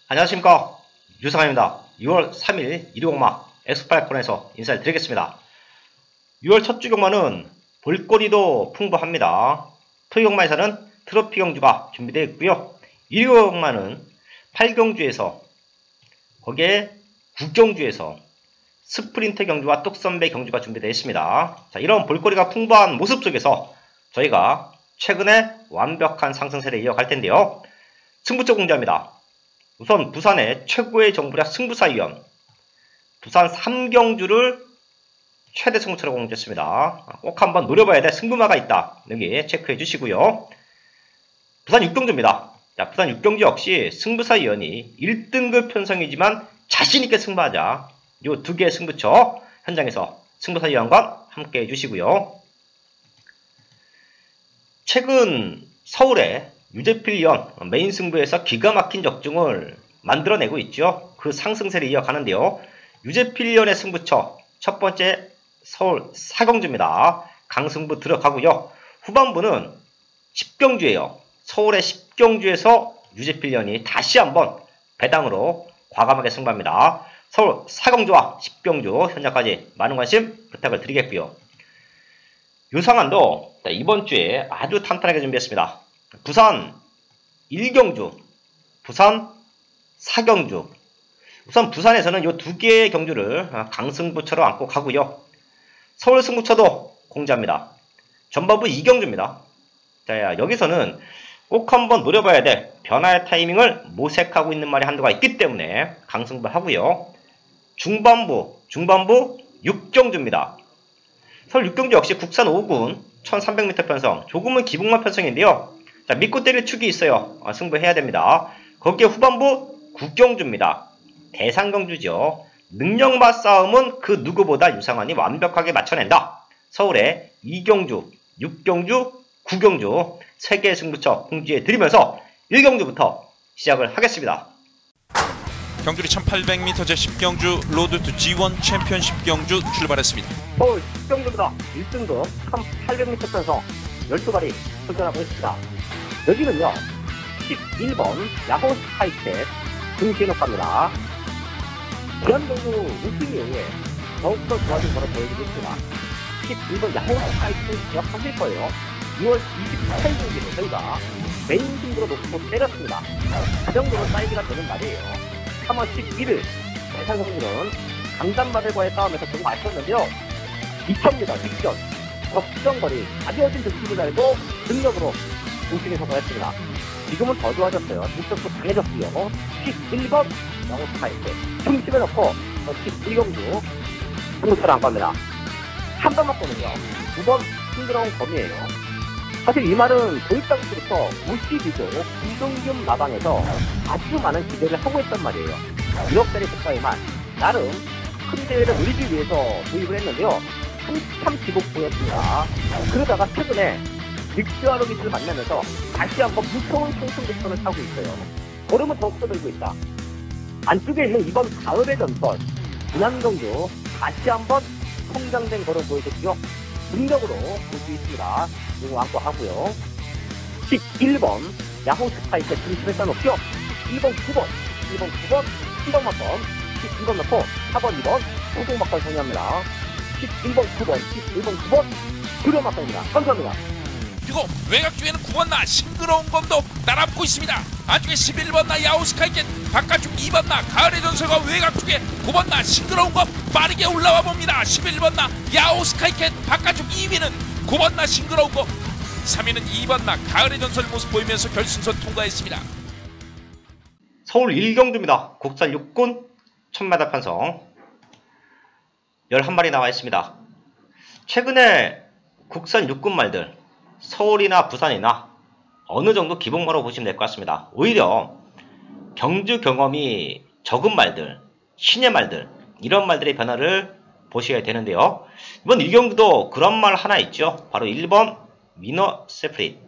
안녕하십니까, 유상환입니다. 6월 3일 120마 엑스파이콘에서 인사를 드리겠습니다. 6월 첫 주 경마는 볼거리도 풍부합니다. 토요 경마에서는 트로피 경주가 준비되어 있고요. 1위 경마는 8경주에서 거기에 9경주에서 스프린트 경주와 뚝선배 경주가 준비되어 있습니다. 자, 이런 볼거리가 풍부한 모습 속에서 저희가 최근에 완벽한 상승세를 이어갈 텐데요. 승부처 공개합니다. 우선 부산의 최고의 정부력 승부사위원, 부산 3경주를 최대 승부처로 공개했습니다. 꼭 한번 노려봐야 될 승부마가 있다, 여기 체크해 주시고요. 부산 6경주입니다. 자, 부산 6경주 역시 승부사위원이 1등급 편성이지만 자신있게 승부하자, 요 두 개의 승부처 현장에서 승부사위원과 함께 해주시고요. 최근 서울의 유재필위원 메인 승부에서 기가 막힌 적중을 만들어내고 있죠. 그 상승세를 이어가는데요. 유재필위원의 승부처 첫 번째 서울 4경주입니다. 강승부 들어가고요. 후반부는 10경주예요. 서울의 10경주에서 유재필위원이 다시 한번 배당으로 과감하게 승부합니다. 서울 4경주와 10경주 현장까지 많은 관심 부탁을 드리겠고요. 유상환도 이번 주에 아주 탄탄하게 준비했습니다. 부산 1경주, 부산 4경주. 우선 부산에서는 이 두 개의 경주를 강승부처로 안고 가고요. 서울 승부처도 공개합니다. 전반부 2경주입니다. 자, 여기서는 꼭 한번 노려봐야 될 변화의 타이밍을 모색하고 있는 말이 한두가 있기 때문에 강승부 하고요. 중반부 6경주입니다. 서울 6경주 역시 국산 5군 1300m 편성, 조금은 기복만 편성인데요. 자, 믿고 때릴 축이 있어요. 승부해야 됩니다. 거기에 후반부 9경주입니다. 대상경주죠. 능력마 싸움은 그 누구보다 유상환이 완벽하게 맞춰낸다. 서울의 2경주, 6경주, 9경주 3개의 승부처 공지해 드리면서 1경주부터 시작을 하겠습니다. 경주리 1800m 제10경주 로드 투 G1 챔피언십 경주 출발했습니다. 서울 10경주입니다. 1등급 1800m 편성 12마리 출전하고 있습니다. 여기는요 11번 야호 스카이캣 등기록합니다. 지난경주 우승 이후에 더욱더 좋아진 거를 보여주고 있습니다. 11번 야호 스카이캣 기억하실 거예요. 6월 28일경기를 저희가 메인 승부로 놓고 때렸습니다. 그 정도로 사이즈가 되는 말이에요. 3월 11일 대상 경기는 강단마들과의 싸움에서 조금 아쉬웠는데요. 2000m 직전 적정거리 가벼워진 득실을 달고 능력으로 우승에 성공했습니다. 지금은 더 좋아졌어요. 등급도 강해졌고요. 11번 야호 스카이트 중심에 넣고 11경주 승부처를 안고 갑니다. 한 번만 보면요 2번 싱그러운 검이에요. 사실 이 말은 도입당시부터 무시비조 김동균 마방에서 아주 많은 기대를 하고 있단 말이에요. 1억짜리 국가에만 나름 큰 대회를 누리기 위해서 도입을 했는데요. 한참 기복보였습니다. 그러다가 최근에 믹스아로비스를 만나면서 다시 한번 무서운 상승 곡선을 타고 있어요. 걸음은 더욱더 들고 있다. 안쪽에 있는 이번 가을의 전설 분양경주 다시 한번 성장된 걸음 보여줬죠. 능력으로 볼 수 있습니다. 이거 안고 하고요. 11번 야호 스파이크 중심에 써놓고요. 2번 9번 10번 막번 12번 넣고 4번 2번 소속 막번 정리합니다. 11번 9번 두려 막번입니다. 감사합니다. 그리고 외곽 쪽에는 9번 나 싱그러운 검도 따라붙고 있습니다. 안쪽에 11번 나 야호 스카이캣, 바깥쪽 2번 나 가을의 전설과 외곽 쪽에 9번 나 싱그러운 검 빠르게 올라와 봅니다. 11번 나 야호 스카이캣, 바깥쪽 2위는 9번 나 싱그러운 검, 3위는 2번 나 가을의 전설 모습 보이면서 결승선 통과했습니다. 서울 1경주입니다. 국산 6군 1000m 편성 11마리 나와 있습니다. 최근에 국산 6군 말들 서울이나 부산이나 어느 정도 기복마로 보시면 될 것 같습니다. 오히려 경주 경험이 적은 말들, 신의 말들, 이런 말들의 변화를 보셔야 되는데요. 이번 1경주도 그런 말 하나 있죠. 바로 1번 위너 세프릿.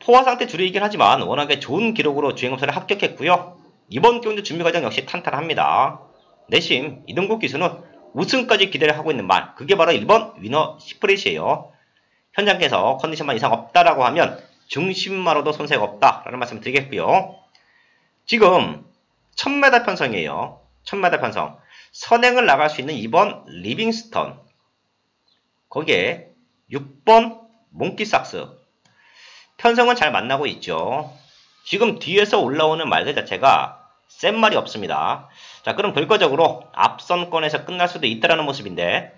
포화 상태 줄이긴 하지만 워낙에 좋은 기록으로 주행검사를 합격했고요. 이번 경주 준비 과정 역시 탄탄합니다. 내심 이동국 기수는 우승까지 기대를 하고 있는 말, 그게 바로 1번 위너 시프릿이에요. 현장에서 컨디션만 이상 없다라고 하면 중심마로도 손색 없다라는 말씀을 드리겠고요. 지금 1000m 편성이에요. 1000m 편성. 선행을 나갈 수 있는 2번 리빙스턴, 거기에 6번 몽키삭스. 편성은 잘 만나고 있죠. 지금 뒤에서 올라오는 말들 자체가 센 말이 없습니다. 자, 그럼 결과적으로 앞선권에서 끝날 수도 있다는 모습인데,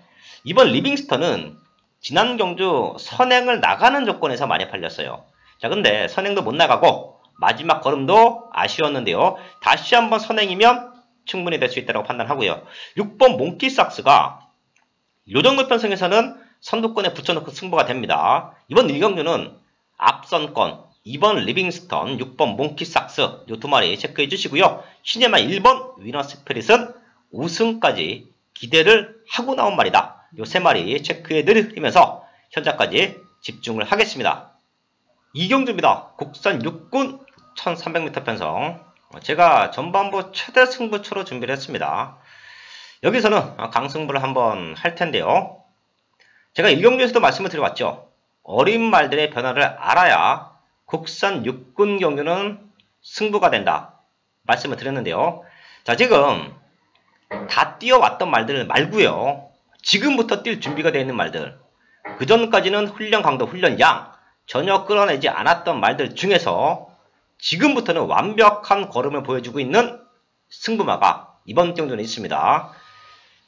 이번 리빙스턴은 지난 경주 선행을 나가는 조건에서 많이 팔렸어요. 자, 근데 선행도 못 나가고 마지막 걸음도 아쉬웠는데요. 다시 한번 선행이면 충분히 될 수 있다고 판단하고요. 6번 몽키삭스가 요 정도 편성에서는 선두권에 붙여놓고 승부가 됩니다. 이번 1경주는 앞선권 2번 리빙스턴, 6번 몽키삭스 요 두 마리 체크해 주시고요. 시네마 1번 위너 스피릿은 우승까지 기대를 하고 나온 말이다. 요 세 마리 체크해 드리면서 현장까지 집중을 하겠습니다. 2경주입니다. 국산 6군 1300m 편성. 제가 전반부 최대 승부처로 준비를 했습니다. 여기서는 강승부를 한번 할 텐데요. 제가 1경주에서도 말씀을 드려왔죠. 어린 말들의 변화를 알아야 국산 6군 경주는 승부가 된다 말씀을 드렸는데요. 자, 지금 다 뛰어왔던 말들 말고요. 지금부터 뛸 준비가 되어 있는 말들, 그 전까지는 훈련 강도, 훈련 양 전혀 끌어내지 않았던 말들 중에서 지금부터는 완벽한 걸음을 보여주고 있는 승부마가 이번 경주는 있습니다.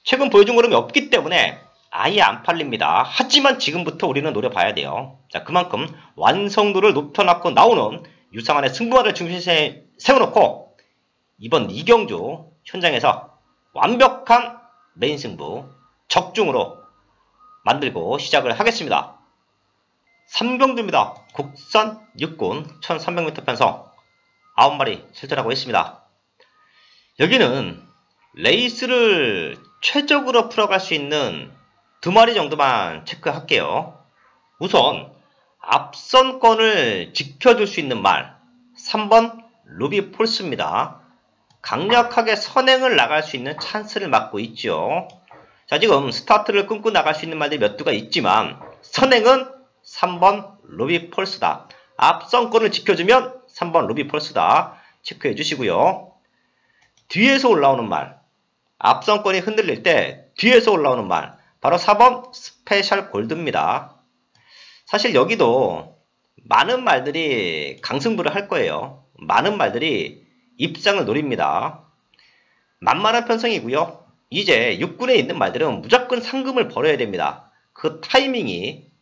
최근 보여준 걸음이 없기 때문에 아예 안 팔립니다. 하지만 지금부터 우리는 노려봐야 돼요. 자, 그만큼 완성도를 높여놓고 나오는 유상한의 승부마를 중심에 세워놓고 이번 2경주 현장에서 완벽한 메인 승부 적중으로 만들고 시작을 하겠습니다. 3경주입니다. 국산 6군 1300m 편성 9마리 출전하고 있습니다. 여기는 레이스를 최적으로 풀어갈 수 있는 2마리 정도만 체크할게요. 우선 앞선권을 지켜줄 수 있는 말 3번 루비 폴스입니다. 강력하게 선행을 나갈 수 있는 찬스를 맞고 있죠. 자, 지금 스타트를 끊고 나갈 수 있는 말들이 몇 두가 있지만 선행은 3번 루비 폴스다. 앞선권을 지켜주면 3번 루비 폴스다. 체크해 주시고요. 뒤에서 올라오는 말, 앞선권이 흔들릴 때 뒤에서 올라오는 말, 바로 4번 스페셜 골드입니다. 사실 여기도 많은 말들이 강승부를 할 거예요. 많은 말들이 입상을 노립니다. 만만한 편성이고요. 이제 6군에 있는 말들은 무조건 상금을 벌어야 됩니다. 그 타이밍이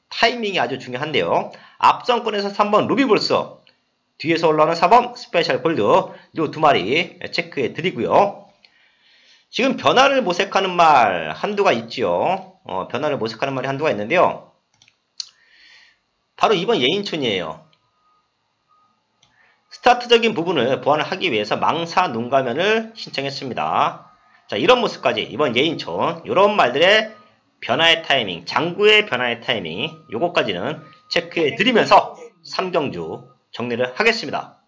아주 중요한데요. 앞선권에서 3번 루비볼스, 뒤에서 올라오는 4번 스페셜 골드, 요 2마리 체크해 드리고요. 지금 변화를 모색하는 말 한두가 있지요. 변화를 모색하는 말이 한두가 있는데요. 바로 이번 예인춘이에요. 스타트적인 부분을 보완을 하기 위해서 망사 눈가면을 신청했습니다. 자, 이런 모습까지 이번 예인춘, 이런 말들의 변화의 타이밍, 장구의 변화의 타이밍, 요거까지는 체크해 드리면서 3경주 정리를 하겠습니다.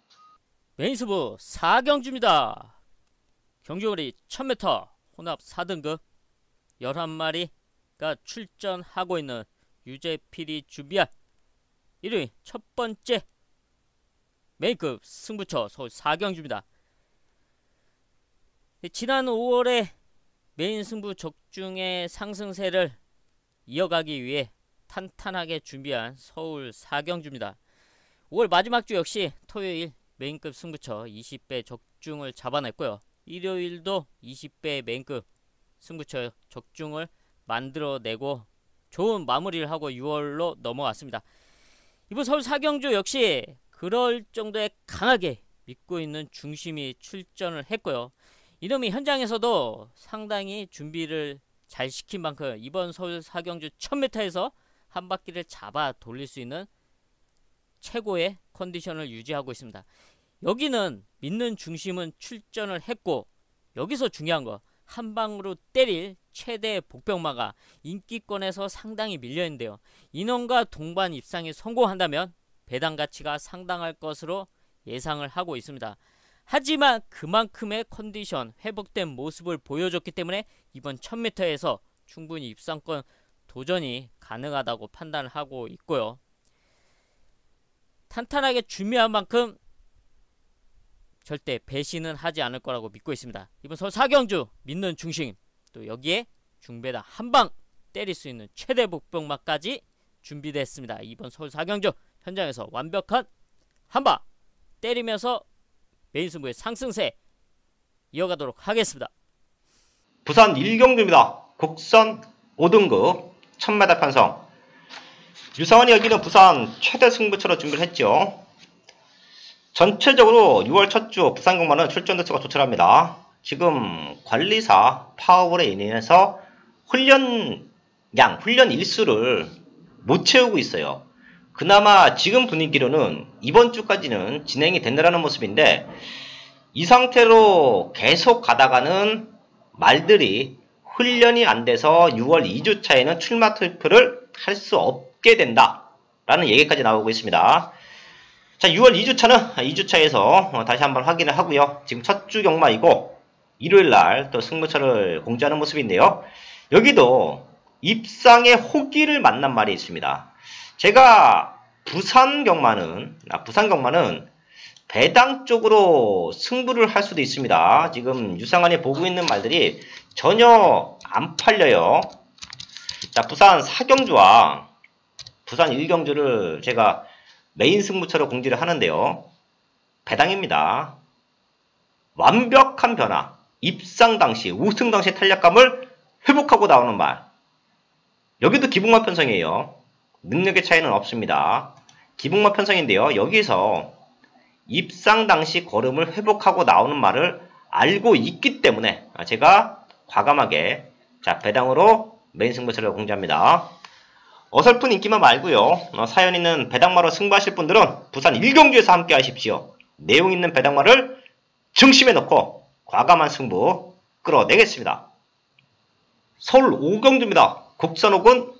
메인스부 4경주입니다. 경주거리 1000m 혼합 4등급 11마리가 출전하고 있는 유재필이 준비한 1위 첫 번째 메인급 승부처 서울 4경주입니다. 지난 5월에 메인 승부 적중의 상승세를 이어가기 위해 탄탄하게 준비한 서울 4경주입니다. 5월 마지막 주 역시 토요일 메인급 승부처 20배 적중을 잡아냈고요. 일요일도 20배 메인급 승부처 적중을 만들어내고 좋은 마무리를 하고 6월로 넘어왔습니다. 이번 서울 4경주 역시 그럴 정도의 강하게 믿고 있는 중심이 출전을 했고요. 이놈이 현장에서도 상당히 준비를 잘 시킨 만큼 이번 서울 4경주 1000m에서 한 바퀴를 잡아 돌릴 수 있는 최고의 컨디션을 유지하고 있습니다. 여기는 믿는 중심은 출전을 했고, 여기서 중요한 거 한 방으로 때릴 최대 복병마가 인기권에서 상당히 밀려있는데요. 인원과 동반 입상에 성공한다면 배당 가치가 상당할 것으로 예상을 하고 있습니다. 하지만 그만큼의 컨디션 회복된 모습을 보여줬기 때문에 이번 1000m에서 충분히 입상권 도전이 가능하다고 판단을 하고 있고요. 탄탄하게 준비한 만큼 절대 배신은 하지 않을 거라고 믿고 있습니다. 이번 서울 4경주 믿는 중심, 또 여기에 중배당 한방 때릴 수 있는 최대 복병마까지 준비됐습니다. 이번 서울 4경주 현장에서 완벽한 한방 때리면서 메인 승부의 상승세 이어가도록 하겠습니다. 부산 1경주입니다. 국선 5등급 1000m 편성. 유상원이 여기는 부산 최대 승부처로 준비를 했죠. 전체적으로 6월 첫 주 부산 경마는 출전 대수가 조촐합니다. 지금 관리사 파업으로 인해서 훈련 일수를 못 채우고 있어요. 그나마 지금 분위기로는 이번 주까지는 진행이 된다는 모습인데, 이 상태로 계속 가다가는 말들이 훈련이 안 돼서 6월 2주차에는 출마 투표를 할 수 없게 된다라는 얘기까지 나오고 있습니다. 자, 6월 2주차는 2주차에서 다시 한번 확인을 하고요. 지금 첫 주 경마이고 일요일날 또 승부처를 공지하는 모습인데요. 여기도 입상의 호기를 만난 말이 있습니다. 제가 부산 경마는 배당 쪽으로 승부를 할 수도 있습니다. 지금 유상환이 보고 있는 말들이 전혀 안 팔려요. 자, 부산 4경주와 부산 1경주를 제가 메인 승부처로 공지를 하는데요. 배당입니다. 완벽한 변화, 입상 당시, 우승 당시 탄력감을 회복하고 나오는 말. 여기도 기복마 편성이에요. 능력의 차이는 없습니다. 기복마 편성인데요. 여기서 입상 당시 걸음을 회복하고 나오는 말을 알고 있기 때문에 제가 과감하게 자, 배당으로 메인 승부처를 공지합니다. 어설픈 인기만 말고요. 사연 있는 배당마로 승부하실 분들은 부산 1경주에서 함께 하십시오. 내용 있는 배당마를 중심에 놓고 과감한 승부 끌어내겠습니다. 서울 5경주입니다. 국선 5군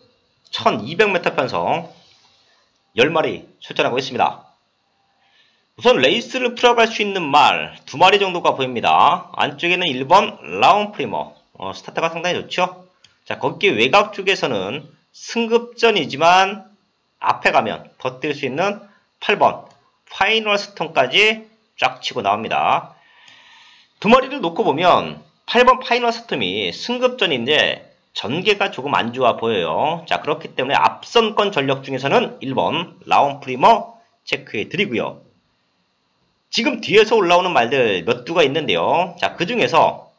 1200m 편성 10마리 출전하고 있습니다. 우선 레이스를 풀어갈 수 있는 말 2마리 정도가 보입니다. 안쪽에는 1번 라운프리머, 스타트가 상당히 좋죠. 자, 거기 외곽 쪽에서는 승급전이지만 앞에 가면 더 뛸 수 있는 8번 파이널 스톤까지 쫙 치고 나옵니다. 2마리를 놓고 보면 8번 파이널 스톰이 승급전인데 전개가 조금 안 좋아 보여요. 자, 그렇기 때문에 앞선권 전력 중에서는 1번 라운프리머 체크해 드리고요. 지금 뒤에서 올라오는 말들 몇 두가 있는데요. 자, 그 중에서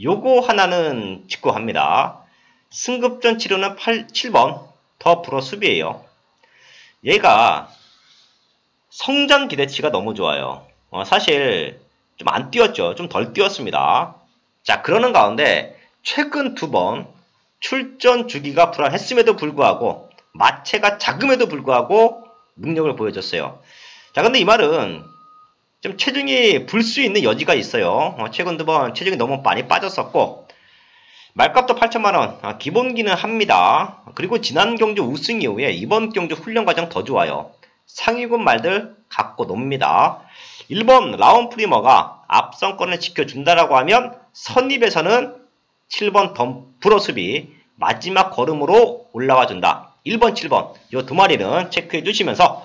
요거 하나는 짚고 합니다. 승급전 치료는 7번 더 브로 수비예요. 얘가 성장 기대치가 너무 좋아요. 사실 좀 안 뛰었죠. 좀 덜 뛰었습니다. 자, 그러는 가운데 최근 2번 출전 주기가 불안했음에도 불구하고 마체가 작음에도 불구하고 능력을 보여줬어요. 자, 근데 이 말은 좀 체중이 불 수 있는 여지가 있어요. 최근 2번 체중이 너무 많이 빠졌었고 말값도 8천만원 기본기는 합니다. 그리고 지난 경주 우승 이후에 이번 경주 훈련 과정 더 좋아요. 상위군 말들 갖고 놉니다. 1번 라운프리머가 앞선권을 지켜준다라고 하면 선입에서는 7번 덤프로 수비 마지막 걸음으로 올라와준다. 1번 7번 이 2마리는 체크해 주시면서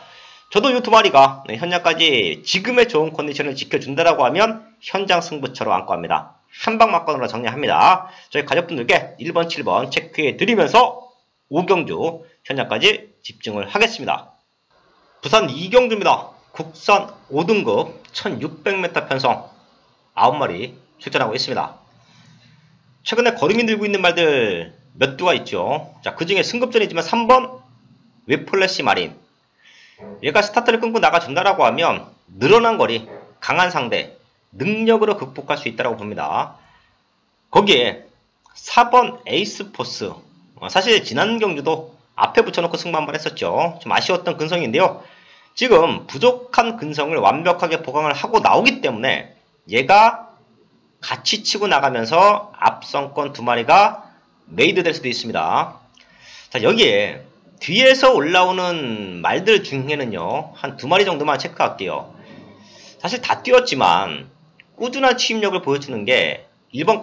저도 이 2마리가 현장까지 지금의 좋은 컨디션을 지켜준다라고 하면 현장 승부처로 안고 합니다. 한방막건으로 정리합니다. 저희 가족분들께 1번 7번 체크해 드리면서 5경주 현장까지 집중을 하겠습니다. 부산 2경주입니다. 국선 5등급 1600m 편성 9마리 출전하고 있습니다. 최근에 걸음이 늘고 있는 말들 몇 두가 있죠. 자, 그 중에 승급전이지만 3번 웨플래시 마린. 얘가 스타트를 끊고 나가준다라고 하면 늘어난 거리, 강한 상대, 능력으로 극복할 수 있다고 봅니다. 거기에 4번 에이스 포스. 사실 지난 경주도 앞에 붙여놓고 승부 한번 했었죠. 좀 아쉬웠던 근성인데요. 지금 부족한 근성을 완벽하게 보강을 하고 나오기 때문에 얘가 같이 치고 나가면서 앞선권 2마리가 메이드 될 수도 있습니다. 자, 여기에 뒤에서 올라오는 말들 중에는요 한 2마리 정도만 체크할게요. 사실 다 뛰었지만 꾸준한 추임력을 보여주는 게 1번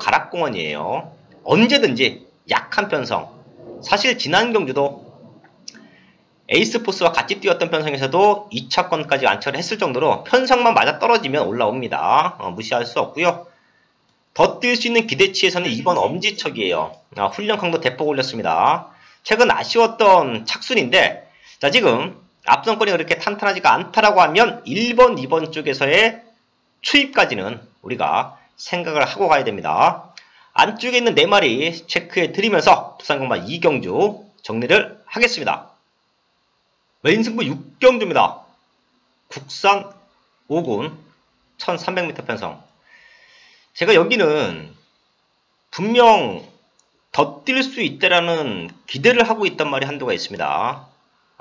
에이스포스와 같이 뛰었던 편성에서도 2차권까지 안착을 했을 정도로 편성만 맞아 떨어지면 올라옵니다. 무시할 수 없고요. 더 뛸 수 있는 기대치에서는 2번 엄지척이에요. 훈련 강도 대폭 올렸습니다. 최근 아쉬웠던 착순인데, 자, 지금 앞선권이 그렇게 탄탄하지가 않다라고 하면 1번, 2번 쪽에서의 추입까지는 우리가 생각을 하고 가야 됩니다. 안쪽에 있는 4마리 체크해 드리면서 부산공마 2경주 정리를 하겠습니다. 메인 승부 6경주입니다. 국산 5군 1300m 편성. 제가 여기는 분명 더 뛸 수 있다라는 기대를 하고 있단 말이 한두가 있습니다.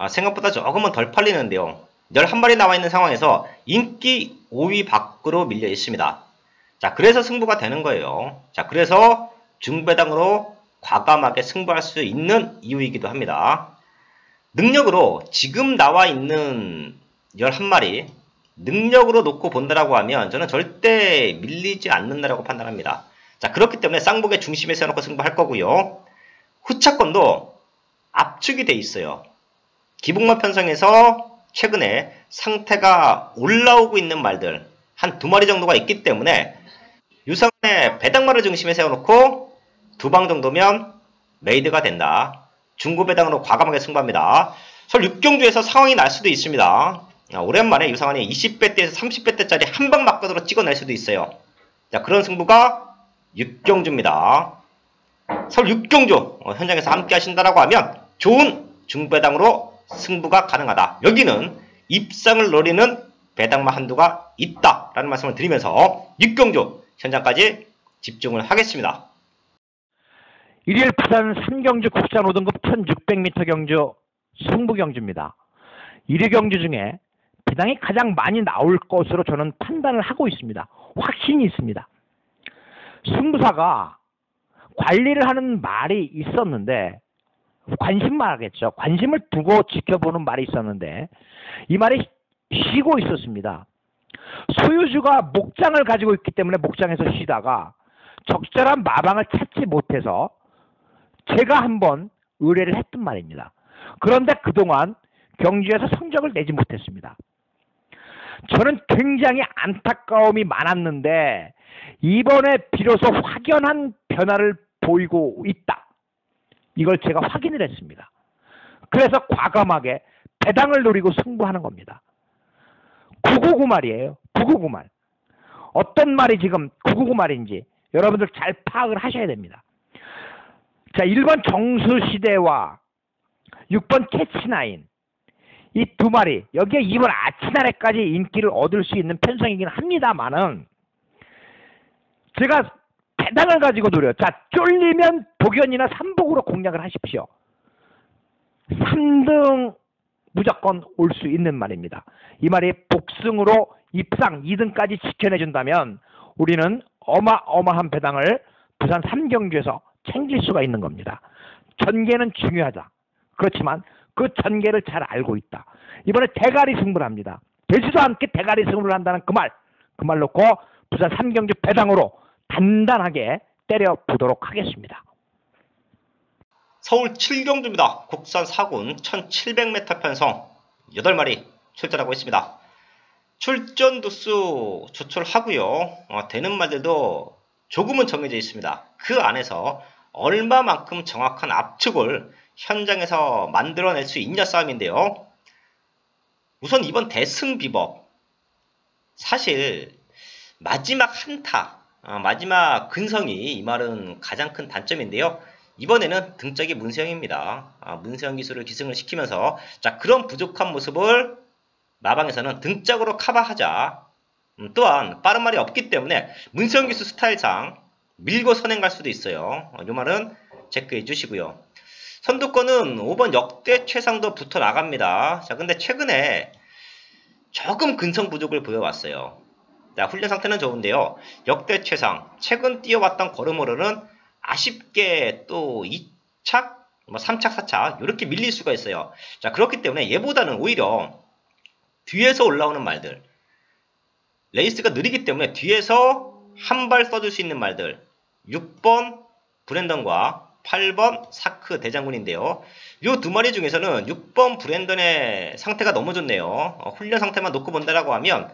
생각보다 조금은 덜 팔리는데요. 11마리 나와 있는 상황에서 인기 5위 밖으로 밀려 있습니다. 자, 그래서 승부가 되는 거예요. 자, 그래서 중배당으로 과감하게 승부할 수 있는 이유이기도 합니다. 능력으로 지금 나와 있는 11마리 능력으로 놓고 본다라고 하면 저는 절대 밀리지 않는다라고 판단합니다. 자, 그렇기 때문에 쌍복의 중심에 세워놓고 승부할 거고요. 후차권도 압축이 돼 있어요. 기복마 편성에서 최근에 상태가 올라오고 있는 말들 한 2마리 정도가 있기 때문에 유상의 배당마를 중심에 세워놓고 2방 정도면 메이드가 된다. 중고 배당으로 과감하게 승부합니다. 설 6경주에서 상황이 날 수도 있습니다. 오랜만에 유상한이 20배대에서 30배대짜리 한방 막간으로 찍어낼 수도 있어요. 자, 그런 승부가 6경주입니다. 설 6경주 현장에서 함께 하신다라고 하면 좋은 중배당으로 승부가 가능하다. 여기는 입상을 노리는 배당마 한두가 있다라는 말씀을 드리면서 6경주 현장까지 집중을 하겠습니다. 일일 부산 3경주 국산 5등급 1600m 경주 승부경주입니다. 1위 경주 중에 배당이 가장 많이 나올 것으로 저는 판단을 하고 있습니다. 확신이 있습니다. 승부사가 관리를 하는 말이 있었는데, 관심만 하겠죠. 관심을 두고 지켜보는 말이 있었는데 이 말이 쉬고 있었습니다. 소유주가 목장을 가지고 있기 때문에 목장에서 쉬다가 적절한 마방을 찾지 못해서 제가 한번 의뢰를 했던 말입니다. 그런데 그동안 경주에서 성적을 내지 못했습니다. 저는 굉장히 안타까움이 많았는데 이번에 비로소 확연한 변화를 보이고 있다. 이걸 제가 확인을 했습니다. 그래서 과감하게 배당을 노리고 승부하는 겁니다. 999 말이에요. 999 말. 어떤 말이 지금 999 말인지 여러분들 잘 파악을 하셔야 됩니다. 자, 1번 정수시대와 6번 캐치나인, 이 2마리, 여기에 2번 아치나레까지 인기를 얻을 수 있는 편성이긴 합니다만은 제가 배당을 가지고 노려. 자, 쫄리면 복연이나 3복으로 공략을 하십시오. 3등 무조건 올 수 있는 말입니다. 이 말이 복승으로 입상 2등까지 지켜내준다면 우리는 어마어마한 배당을 부산 3경주에서 챙길 수가 있는 겁니다. 전개는 중요하다. 그렇지만 그 전개를 잘 알고 있다. 이번에 대가리 승부를 합니다. 되지도 않게 대가리 승부를 한다는 그 말 놓고 부산 3경주 배당으로 단단하게 때려보도록 하겠습니다. 서울 7경주입니다. 국산 4군 1700m 편성 8마리 출전하고 있습니다. 출전 두수 조촐하고요. 되는 말들도 조금은 정해져 있습니다. 그 안에서 얼마만큼 정확한 압축을 현장에서 만들어낼 수 있냐 싸움인데요. 우선 이번 대승 비법, 사실 마지막 한타, 마지막 근성이 이 말은 가장 큰 단점인데요. 이번에는 등짝이 문세영입니다. 문세영 기술을 기승을 시키면서 자, 그런 부족한 모습을 마방에서는 등짝으로 커버하자. 또한 빠른 말이 없기 때문에 문세영 기술 스타일상 밀고 선행 갈 수도 있어요. 이 말은 체크해 주시고요. 선두권은 5번 역대 최상도 붙어 나갑니다. 자, 근데 최근에 조금 근성 부족을 보여왔어요. 자, 훈련 상태는 좋은데요. 역대 최상, 최근 뛰어왔던 걸음으로는 아쉽게 또 2착, 3착, 4착 이렇게 밀릴 수가 있어요. 자, 그렇기 때문에 얘보다는 오히려 뒤에서 올라오는 말들, 레이스가 느리기 때문에 뒤에서 한 발 써줄 수 있는 말들, 6번 브랜던과 8번 사크 대장군인데요. 이 두 마리 중에서는 6번 브랜던의 상태가 너무 좋네요. 훈련 상태만 놓고 본다라고 하면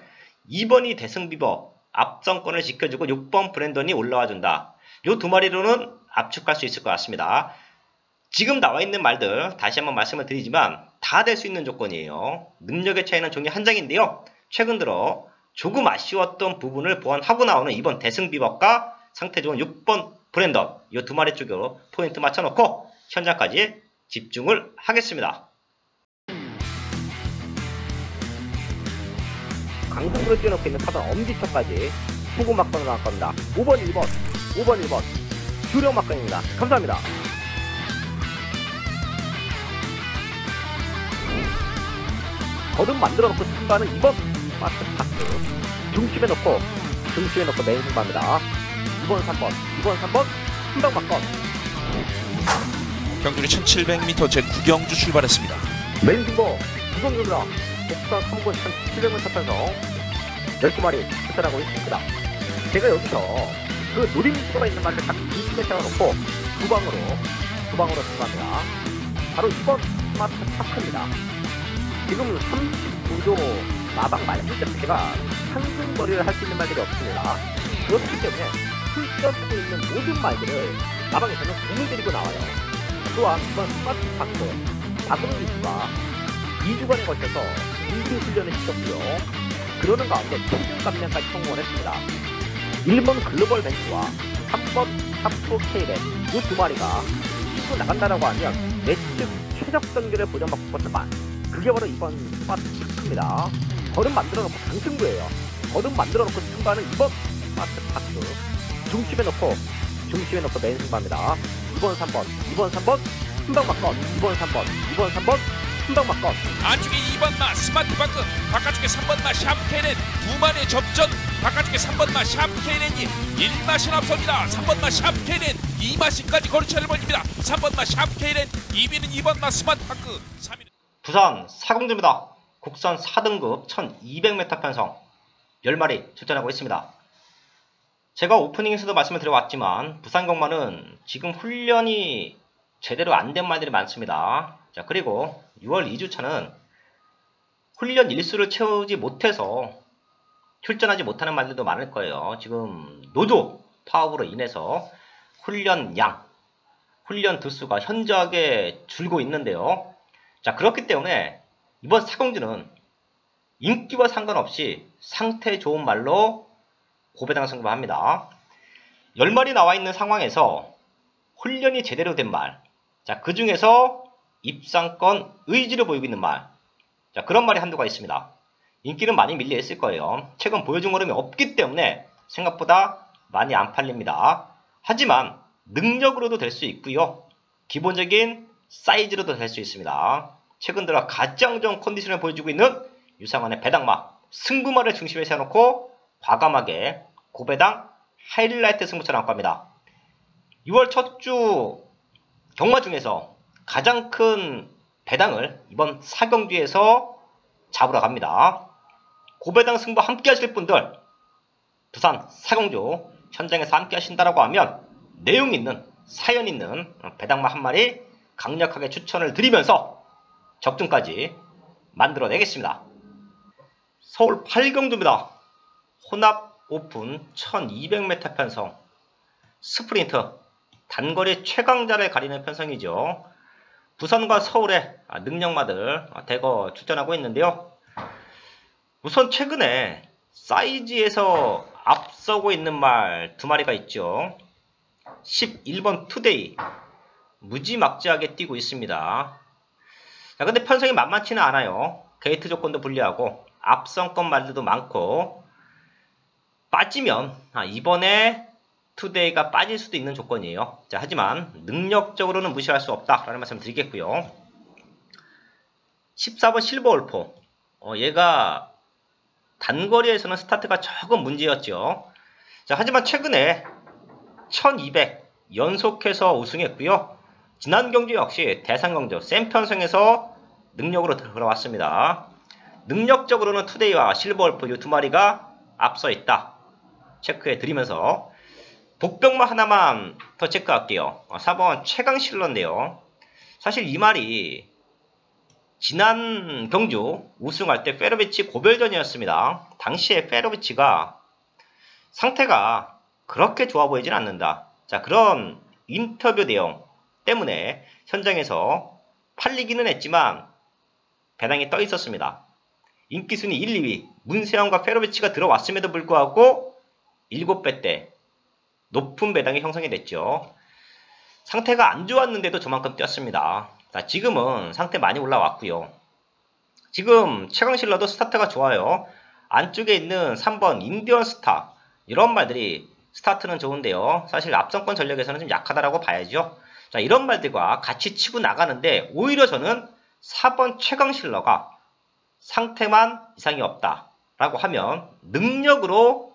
2번이 대승비버 앞선권을 지켜주고 6번 브랜던이 올라와준다. 이 두 마리로는 압축할 수 있을 것 같습니다. 지금 나와 있는 말들 다시 한번 말씀을 드리지만 다 될 수 있는 조건이에요. 능력의 차이는 종이 한 장인데요. 최근 들어 조금 아쉬웠던 부분을 보완하고 나오는 이번 대승비버과 상태 좋은 6번 브랜던 이 두 마리 쪽으로 포인트 맞춰놓고 현장까지 집중을 하겠습니다. 강승부를 뛰어놓고 있는 타던 엄지척까지 후구 막건으로 나올 겁니다. 5번 1번 5번 1번 주력 막건입니다. 감사합니다. 거듭 만들어놓고 승부하는 2번 스마트 파크 중심에 놓고 메인 승부합니다. 2번 3번 2번 3번 한방 막건 경주리 1700m 제9경주 출발했습니다. 메인 승부 구성입니다. 복선 3군 1700m 편성 12마리 출전하고 있습니다. 제가 여기서 그 노림수가 있는 말을 딱 중심에 세워놓고 두방으로 승부합니다. 바로 2번 스마트 파크입니다. 지금 39도 마방 말고 자체가 상승거리를 할 수 있는 말들이 없습니다. 그렇기 때문에 출전하고 있는 모든 말들을 마방에서는 공을 들이고 나와요. 또한 이번 스마트 파크 박은우 기수가 2주간에 걸쳐서 인증 훈련을 시켰고요. 그러는 가운데 최종 감량까지 성공을 했습니다. 1번 글로벌 벤츠와 3번 탑4 K렌 이 두 마리가 치고 나간다라고 하면 내측 최적 전결을 보장받고 싶었던 말 그게 바로 이번 스마트 파크입니다. 거듭 만들어놓고 강승부예요. 거듭 만들어놓고 승부하는 2번 스마트 파크 중심에 놓고 메인 승부합니다. 2번 3번 한방 막건 2번 3번 한방 막건 안쪽에 2번 마 스마트파크 바깥쪽에 3번 마 샵케넨 두 마리의 접전 바깥쪽에 3번 마 샵케넨이 1마신 앞섭니다. 3번 마 샵케넨 2마신까지 거리차를 벌립니다. 3번 마 샵케넨 2위는 2번 마 스마트파크 3위는 부산 사공주입니다. 국선 4등급 1200m 편성 10마리 출전하고 있습니다. 제가 오프닝에서도 말씀을 드려왔지만 부산경마는 지금 훈련이 제대로 안 된 말들이 많습니다. 자, 그리고 6월 2주차는 훈련 일수를 채우지 못해서 출전하지 못하는 말들도 많을 거예요. 지금 노조 파업으로 인해서 훈련 두수가 현저하게 줄고 있는데요. 자, 그렇기 때문에 이번 사공주는 인기와 상관없이 상태 좋은 말로 고배당 승부합니다. 10마리 나와 있는 상황에서 훈련이 제대로 된 말, 자, 그 중에서 입상권 의지를 보이고 있는 말, 자, 그런 말이 한두가 있습니다. 인기는 많이 밀려 있을 거예요. 최근 보여준 흐름이 없기 때문에 생각보다 많이 안 팔립니다. 하지만 능력으로도 될 수 있고요. 기본적인 사이즈로도 될 수 있습니다. 최근 들어 가장 좋은 컨디션을 보여주고 있는 유상원의 배당마, 승부마를 중심에 세워놓고 과감하게 고배당 하이라이트 승부처 나올 겁니다. 6월 첫 주 경마 중에서 가장 큰 배당을 이번 사경주에서 잡으러 갑니다. 고배당 승부 함께 하실 분들 부산 사경주 현장에서 함께 하신다라고 하면 내용 있는 사연 있는 배당마 한 마리 강력하게 추천을 드리면서 적중까지 만들어내겠습니다. 서울 8경주입니다. 혼합 오픈 1200m 편성 스프린트 단거리 최강자를 가리는 편성이죠. 부산과 서울의 능력마들 대거 출전하고 있는데요. 우선 최근에 사이즈에서 앞서고 있는 말 두 마리가 있죠. 11번 투데이 무지막지하게 뛰고 있습니다. 자, 근데 편성이 만만치는 않아요. 게이트 조건도 불리하고 앞선권 말들도 많고 빠지면 이번에 투데이가 빠질 수도 있는 조건이에요. 자, 하지만 능력적으로는 무시할 수 없다라는 말씀 드리겠고요. 14번 실버올포 얘가 단거리에서는 스타트가 조금 문제였죠. 자, 하지만 최근에 1200 연속해서 우승했고요. 지난 경주 역시 대상경주 센편성에서 능력으로 들어왔습니다. 능력적으로는 투데이와 실버올포 이 두 마리가 앞서 있다 체크해 드리면서 복병마 하나만 더 체크할게요. 4번 최강실러인데요. 사실 이 말이 지난 경주 우승할 때 페로비치 고별전이었습니다. 당시에 페로비치가 상태가 그렇게 좋아 보이진 않는다. 자, 그런 인터뷰 내용 때문에 현장에서 팔리기는 했지만 배당이 떠 있었습니다. 인기순위 1, 2위 문세영과 페로비치가 들어왔음에도 불구하고 7배 때 높은 배당이 형성이 됐죠. 상태가 안 좋았는데도 저만큼 뛰었습니다. 자, 지금은 상태 많이 올라왔고요. 지금 최강실러도 스타트가 좋아요. 안쪽에 있는 3번 인디언 스타, 이런 말들이 스타트는 좋은데요. 사실 앞선권 전력에서는 좀 약하다라고 봐야죠. 자, 이런 말들과 같이 치고 나가는데 오히려 저는 4번 최강실러가 상태만 이상이 없다라고 하면 능력으로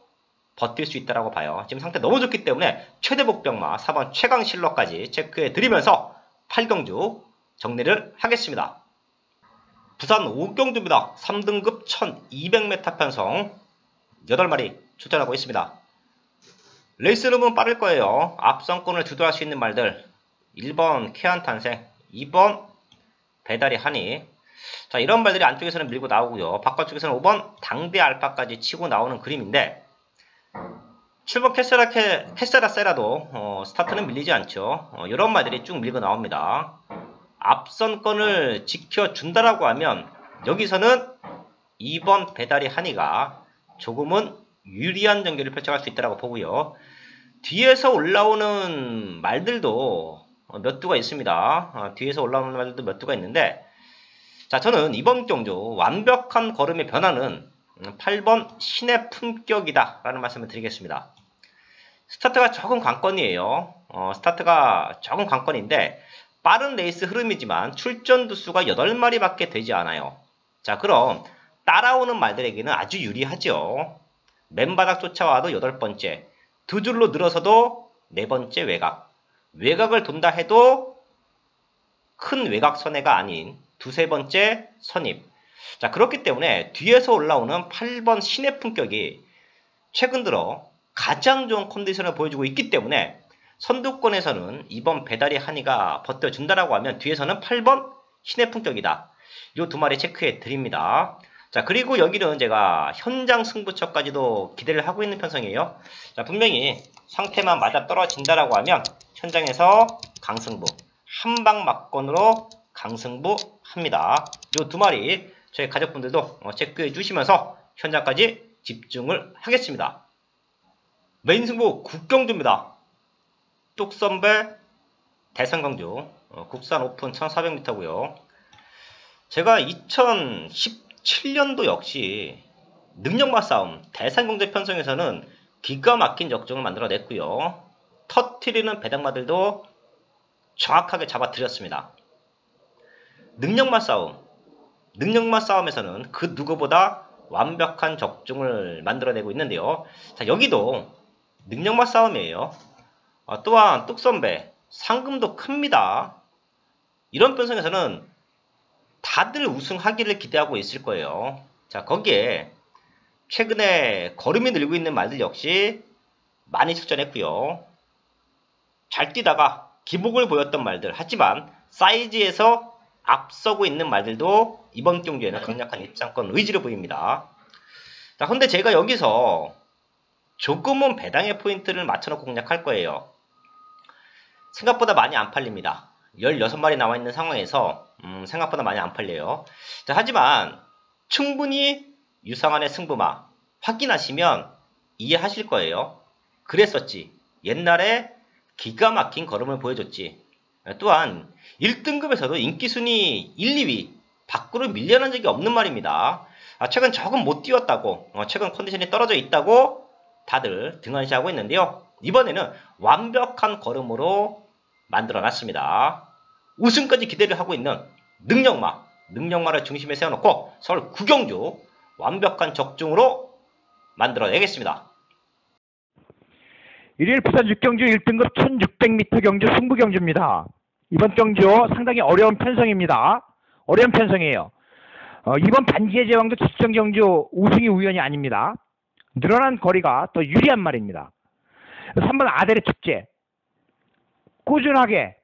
버틸 수 있다라고 봐요. 지금 상태 너무 좋기 때문에 최대 복병마 4번 최강실러까지 체크해 드리면서 8경주 정리를 하겠습니다. 부산 5경주입니다. 3등급 1200m 편성 8마리 출전하고 있습니다. 레이스룸은 빠를 거예요. 앞선권을 주도할 수 있는 말들 1번 캐안탄생, 2번 배달이 하니, 자, 이런 말들이 안쪽에서는 밀고 나오고요. 바깥쪽에서는 5번 당대 알파까지 치고 나오는 그림인데 7번 캐세라세라도 스타트는 밀리지 않죠. 이런 말들이 쭉 밀고 나옵니다. 앞선권을 지켜준다라고 하면 여기서는 2번 배달이 하니가 조금은 유리한 전개를 펼쳐갈 수 있다고 보고요. 뒤에서 올라오는 말들도 몇 두가 있습니다. 뒤에서 올라오는 말들도 몇 두가 있는데, 자, 저는 이번 경주 완벽한 걸음의 변화는 8번 신의 품격이다 라는 말씀을 드리겠습니다. 스타트가 조금 관건이에요. 스타트가 조금 관건인데 빠른 레이스 흐름이지만 출전 두수가 8마리밖에 되지 않아요. 자, 그럼 따라오는 말들에게는 아주 유리하죠. 맨바닥 쫓아와도 8번째, 두 줄로 늘어서도 4번째 외곽, 외곽을 돈다 해도 큰 외곽 선회가 아닌 2, 3번째 선입. 자, 그렇기 때문에 뒤에서 올라오는 8번 신의 품격이 최근 들어 가장 좋은 컨디션을 보여주고 있기 때문에 선두권에서는 2번 배달이 하니가 버텨준다라고 하면 뒤에서는 8번 신의 품격이다. 이 두 마리 체크해 드립니다. 자, 그리고 여기는 제가 현장 승부처까지도 기대를 하고 있는 편성이에요. 자, 분명히 상태만 맞아 떨어진다라고 하면 현장에서 강승부, 한방 막건으로 강승부 합니다. 이 두 마리 저희 가족분들도 체크해 주시면서 현장까지 집중을 하겠습니다. 메인 승부 국경주입니다. 뚝선배 대산광주 국산 오픈 1400m고요. 제가 2017년도 역시 능력마 싸움 대산경제 편성에서는 기가 막힌 적중을 만들어냈고요. 터트리는 배당마들도 정확하게 잡아드렸습니다. 능력마 싸움에서는 그 누구보다 완벽한 적중을 만들어내고 있는데요. 자, 여기도 능력마 싸움이에요. 또한 뚝선배 상금도 큽니다. 이런 편성에서는 다들 우승하기를 기대하고 있을 거예요. 자, 거기에 최근에 걸음이 늘고 있는 말들 역시 많이 출전했고요. 잘 뛰다가 기복을 보였던 말들, 하지만 사이즈에서 앞서고 있는 말들도 이번 경기에는 강력한 입장권 의지를 보입니다. 자, 근데 제가 여기서 조금은 배당의 포인트를 맞춰놓고 공략할 거예요. 생각보다 많이 안 팔립니다. 16마리 나와 있는 상황에서 생각보다 많이 안 팔려요. 자, 하지만 충분히 유상한의 승부마 확인하시면 이해하실 거예요. 그랬었지. 옛날에 기가 막힌 걸음을 보여줬지. 또한 1등급에서도 인기순위 1, 2위 밖으로 밀려난 적이 없는 말입니다. 최근 조금 못 뛰었다고, 최근 컨디션이 떨어져 있다고 다들 등한시하고 있는데요. 이번에는 완벽한 걸음으로 만들어놨습니다. 우승까지 기대를 하고 있는 능력마를 중심에 세워놓고 서울 구경주 완벽한 적중으로 만들어내겠습니다. 일일 부산 6경주 1등급 1600m 경주 승부 경주입니다. 이번 경주 상당히 어려운 편성입니다. 어려운 편성이에요. 이번 반지의 제왕도 지청 경주 우승이 우연이 아닙니다. 늘어난 거리가 더 유리한 말입니다. 3번 아델의 축제. 꾸준하게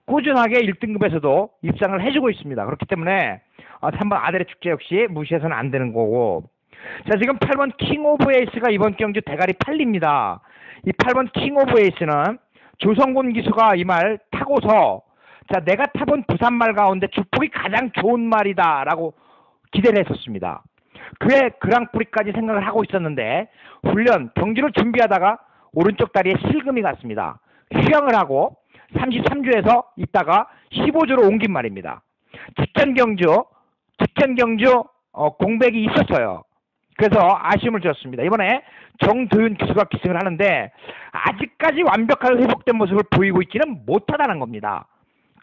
1등급에서도 입상을 해주고 있습니다. 그렇기 때문에 3번 아델의 축제 역시 무시해서는 안 되는 거고. 자, 지금 8번 킹 오브 에이스가 이번 경주 대가리 팔립니다. 이 8번 킹 오브 에이스는 조성곤 기수가 이 말 타고서 자, 내가 타본 부산말 가운데 주폭이 가장 좋은 말이다 라고 기대를 했었습니다. 그의 그랑프리까지 생각을 하고 있었는데 훈련 경주를 준비하다가 오른쪽 다리에 실금이 갔습니다. 휴양을 하고 33주에서 있다가 15주로 옮긴 말입니다. 직전 경주 공백이 있었어요. 그래서 아쉬움을 줬습니다. 이번에 정도윤 기수가 기승을 하는데 아직까지 완벽하게 회복된 모습을 보이고 있지는 못하다는 겁니다.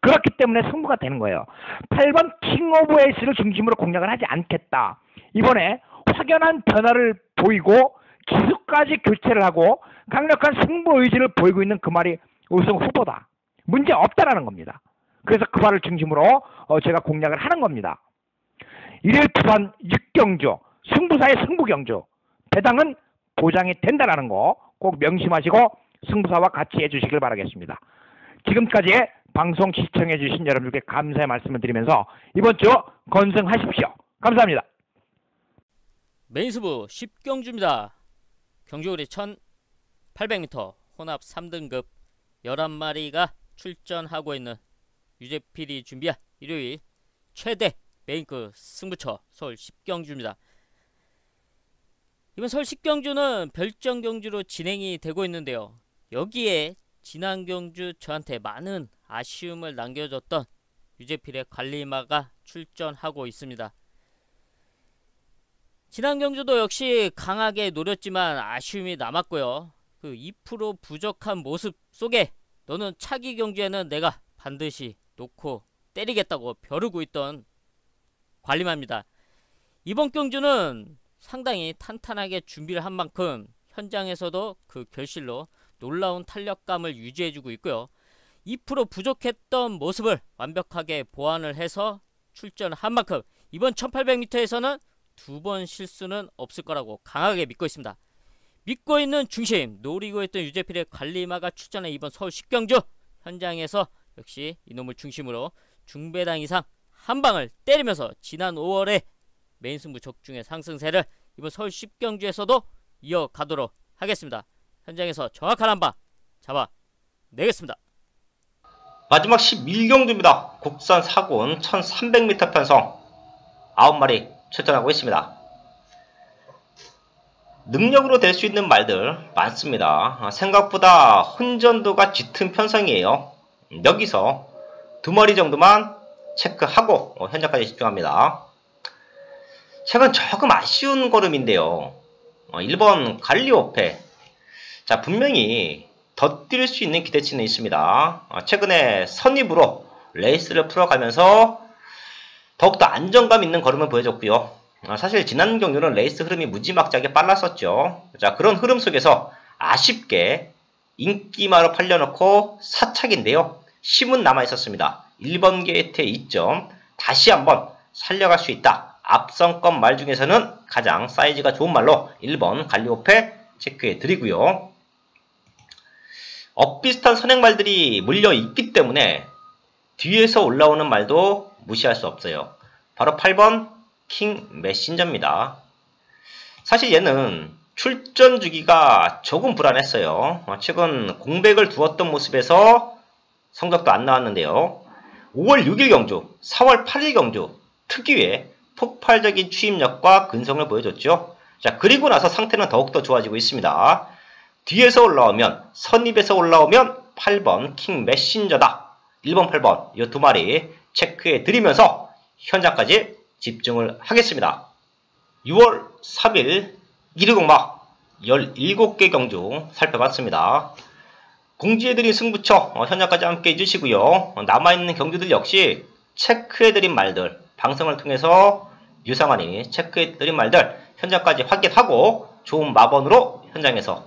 그렇기 때문에 승부가 되는 거예요. 8번 킹 오브 에이스를 중심으로 공략을 하지 않겠다. 이번에 확연한 변화를 보이고 기수까지 교체를 하고 강력한 승부 의지를 보이고 있는 그 말이 우승 후보다. 문제 없다라는 겁니다. 그래서 그 말을 중심으로 제가 공략을 하는 겁니다. 일요일 부산 6경주 승부사의 승부경주 배당은 보장이 된다라는 거 꼭 명심하시고 승부사와 같이 해주시길 바라겠습니다. 지금까지 방송 시청해주신 여러분들께 감사의 말씀을 드리면서 이번 주 건승하십시오. 감사합니다. 메인스부 10경주입니다. 경주거리 1800m 혼합 3등급 11마리가 출전하고 있는 유재필이 준비한 일요일 최대 메인급 승부처 서울 10경주입니다. 이번 서울 10경주는 별정경주로 진행이 되고 있는데요. 여기에 지난 경주 저한테 많은 아쉬움을 남겨줬던 유재필의 관리마가 출전하고 있습니다. 지난 경주도 역시 강하게 노렸지만 아쉬움이 남았고요. 그 2% 부족한 모습 속에 너는 차기 경주에는 내가 반드시 놓고 때리겠다고 벼르고 있던 관리마입니다. 이번 경주는 상당히 탄탄하게 준비를 한 만큼 현장에서도 그 결실로 놀라운 탄력감을 유지해주고 있고요. 2% 부족했던 모습을 완벽하게 보완을 해서 출전한 만큼 이번 1800m에서는 2번 실수는 없을 거라고 강하게 믿고 있습니다. 믿고 있는 중심, 노리고 있던 유재필의 관리마가 출전한 이번 서울 10경주 현장에서 역시 이놈을 중심으로 중배당 이상 한 방을 때리면서 지난 5월에 메인 승부 적중의 상승세를 이번 서울 10경주에서도 이어가도록 하겠습니다. 현장에서 정확한 한 방 잡아내겠습니다. 마지막 11경주입니다. 국산 4군 1300m 편성 9마리 출전하고 있습니다. 능력으로 될 수 있는 말들 많습니다. 생각보다 혼전도가 짙은 편성이에요. 여기서 2마리 정도만 체크하고 현장까지 집중합니다. 최근 조금 아쉬운 걸음인데요. 1번 갈리오페. 자, 분명히 더 뛸 수 있는 기대치는 있습니다. 최근에 선입으로 레이스를 풀어가면서 더욱더 안정감 있는 걸음을 보여줬고요. 사실 지난 경주는 레이스 흐름이 무지막지하게 빨랐었죠. 자, 그런 흐름 속에서 아쉽게 인기마로 팔려놓고 사착인데요. 힘은 남아있었습니다. 1번 게이트의 2점 다시 한번 살려갈 수 있다. 앞선권 말 중에서는 가장 사이즈가 좋은 말로 1번 갈리오페 체크해 드리고요. 엇비슷한 선행말들이 물려있기 때문에 뒤에서 올라오는 말도 무시할 수 없어요. 바로 8번 킹 메신저입니다. 사실 얘는 출전 주기가 조금 불안했어요. 최근 공백을 두었던 모습에서 성적도 안 나왔는데요. 5월 6일 경주, 4월 8일 경주 특유의 폭발적인 추임력과 근성을 보여줬죠. 자, 그리고 나서 상태는 더욱더 좋아지고 있습니다. 뒤에서 올라오면, 선입에서 올라오면 8번 킹 메신저다. 1번, 8번 이 2마리 체크해 드리면서 현장까지 집중을 하겠습니다. 6월 3일 120막 17개 경주 살펴봤습니다. 공지해드린 승부처 현장까지 함께 해주시고요. 남아있는 경주들 역시 체크해드린 말들 방송을 통해서 유상환이 체크해드린 말들 현장까지 확인하고 좋은 마번으로 현장에서